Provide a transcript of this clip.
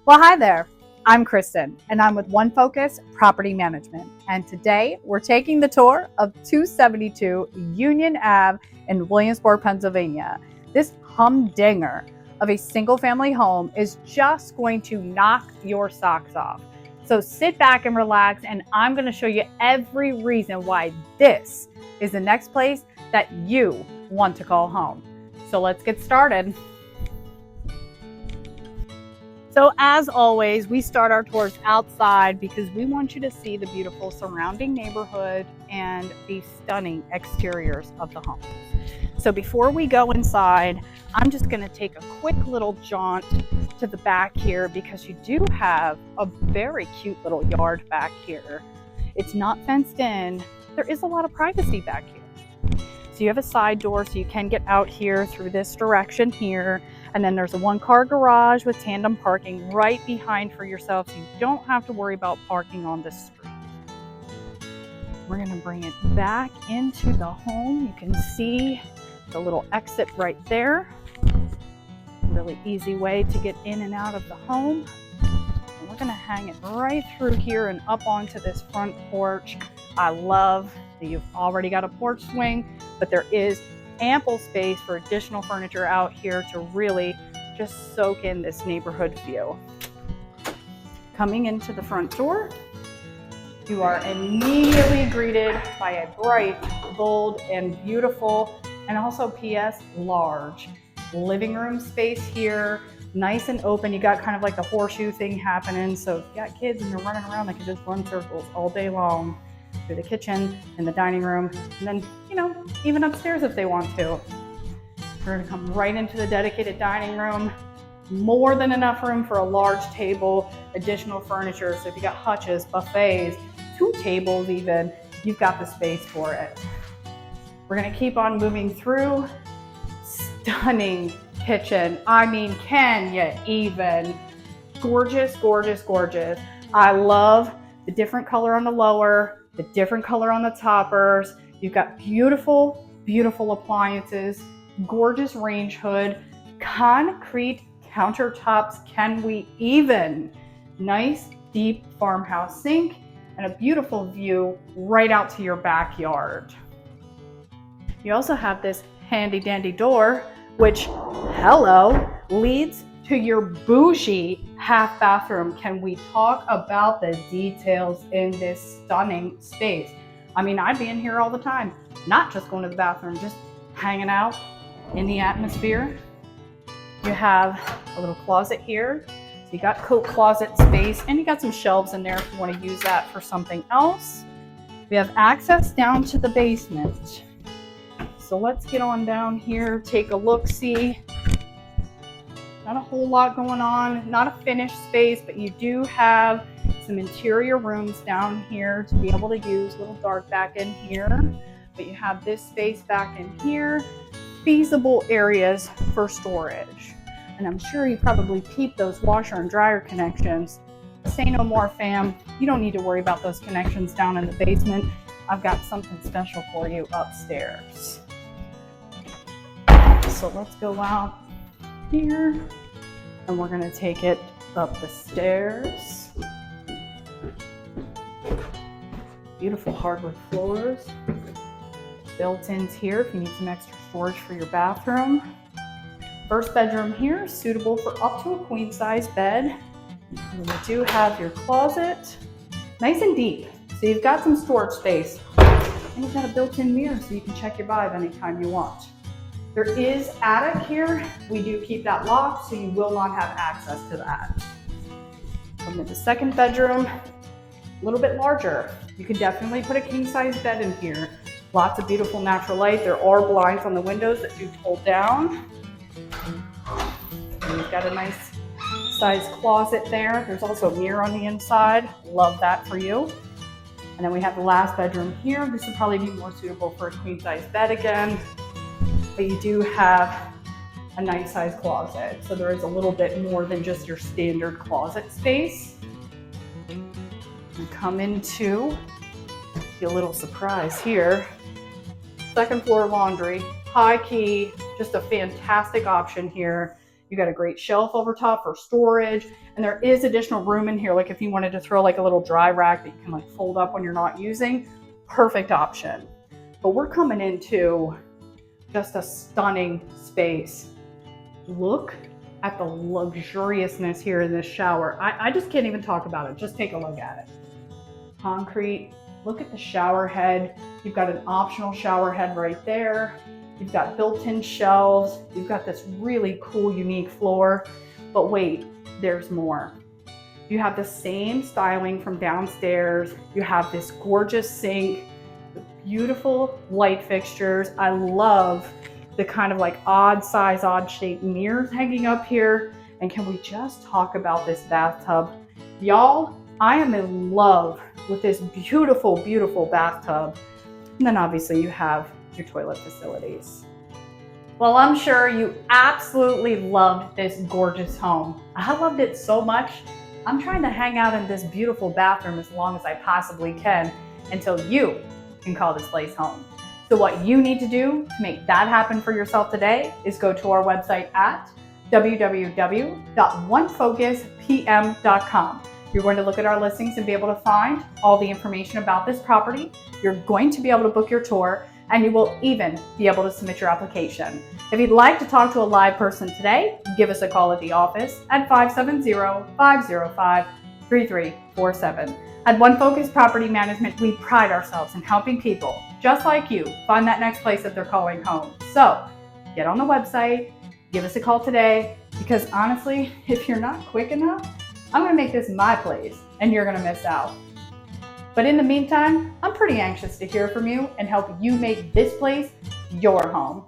Well, hi there. I'm Kristen, and I'm with One Focus Property Management. And today we're taking the tour of 272 Union Ave in Williamsburg, Pennsylvania. This humdinger of a single family home is just going to knock your socks off. So sit back and relax, and I'm going to show you every reason why this is the next place that you want to call home. So let's get started. So as always, we start our tours outside because we want you to see the beautiful surrounding neighborhood and the stunning exteriors of the homes. So before we go inside, I'm just going to take a quick little jaunt to the back here because you do have a very cute little yard back here. It's not fenced in. There is a lot of privacy back here. So you have a side door so you can get out here through this direction here. And then there's a one-car garage with tandem parking right behind for yourself, so you don't have to worry about parking on the street. We're going to bring it back into the home. You can see the little exit right there. Really easy way to get in and out of the home. And we're going to hang it right through here and up onto this front porch. I love that you've already got a porch swing, but there is ample space for additional furniture out here to really just soak in this neighborhood view. Coming into the front door, you are immediately greeted by a bright, bold, and beautiful, and also PS large living room space here. Nice and open. You got kind of like the horseshoe thing happening. So if you got kids and they're running around, they can just run circles all day long through the kitchen and the dining room, and then, even upstairs if they want to. We're gonna come right into the dedicated dining room. More than enough room for a large table, additional furniture. So if you got hutches, buffets, 2 tables even, you've got the space for it. We're gonna keep on moving through. Stunning kitchen. I mean, can you even? Gorgeous, gorgeous, gorgeous. I love the different color on the lower, the different color on the toppers. You've got beautiful, beautiful appliances, gorgeous range hood, concrete countertops. Can we even? Nice, deep farmhouse sink, and a beautiful view right out to your backyard. You also have this handy dandy door, which, leads to your bougie half bathroom. Can we talk about the details in this stunning space? I mean, I'd be in here all the time, not just going to the bathroom, just hanging out in the atmosphere. You have a little closet here. So you got coat closet space, and you got some shelves in there if you want to use that for something else. We have access down to the basement. So let's get on down here, take a look-see. Not a whole lot going on, not a finished space, but you do have some interior rooms down here to be able to use. A little dark back in here, but you have this space back in here. Feasible areas for storage. And I'm sure you probably peeped those washer and dryer connections. Say no more, fam. You don't need to worry about those connections down in the basement. I've got something special for you upstairs. So let's go out here, and we're gonna take it up the stairs. Beautiful hardwood floors. Built-ins here if you need some extra storage for your bathroom. First bedroom here, suitable for up to a queen size bed. And you do have your closet, nice and deep. So you've got some storage space. And you've got a built-in mirror so you can check your vibe anytime you want. There is attic here. We do keep that locked, so you will not have access to that. Come into the second bedroom, a little bit larger. You can definitely put a king-size bed in here. Lots of beautiful natural light. There are blinds on the windows that do pull down. And you've got a nice size closet there. There's also a mirror on the inside. Love that for you. And then we have the last bedroom here. This would probably be more suitable for a queen-size bed again. But you do have a nice size closet. So there is a little bit more than just your standard closet space. And come into a little surprise here. Second floor laundry, high key, just a fantastic option here. You got a great shelf over top for storage, and there is additional room in here. Like if you wanted to throw like a little dry rack that you can like fold up when you're not using, perfect option. But we're coming into just a stunning space. Look at the luxuriousness here in this shower. I just can't even talk about it. Just take a look at it. Concrete. Look at the shower head. You've got an optional shower head right there. You've got built-in shelves. You've got this really cool, unique floor. But wait, there's more. You have the same styling from downstairs. You have this gorgeous sink, beautiful light fixtures. I love the kind of like odd size, odd shaped mirrors hanging up here. And can we just talk about this bathtub? Y'all, I am in love with this beautiful, beautiful bathtub. And then obviously you have your toilet facilities. Well, I'm sure you absolutely loved this gorgeous home. I loved it so much. I'm trying to hang out in this beautiful bathroom as long as I possibly can until you can call this place home. So what you need to do to make that happen for yourself today is go to our website at www.onefocuspm.com. You're going to look at our listings and be able to find all the information about this property. You're going to be able to book your tour, and you will even be able to submit your application. If you'd like to talk to a live person today, give us a call at the office at 570-505-3347. At One Focus Property Management, we pride ourselves in helping people just like you find that next place that they're calling home. So get on the website, give us a call today, because honestly, if you're not quick enough, I'm going to make this my place and you're going to miss out. But in the meantime, I'm pretty anxious to hear from you and help you make this place your home.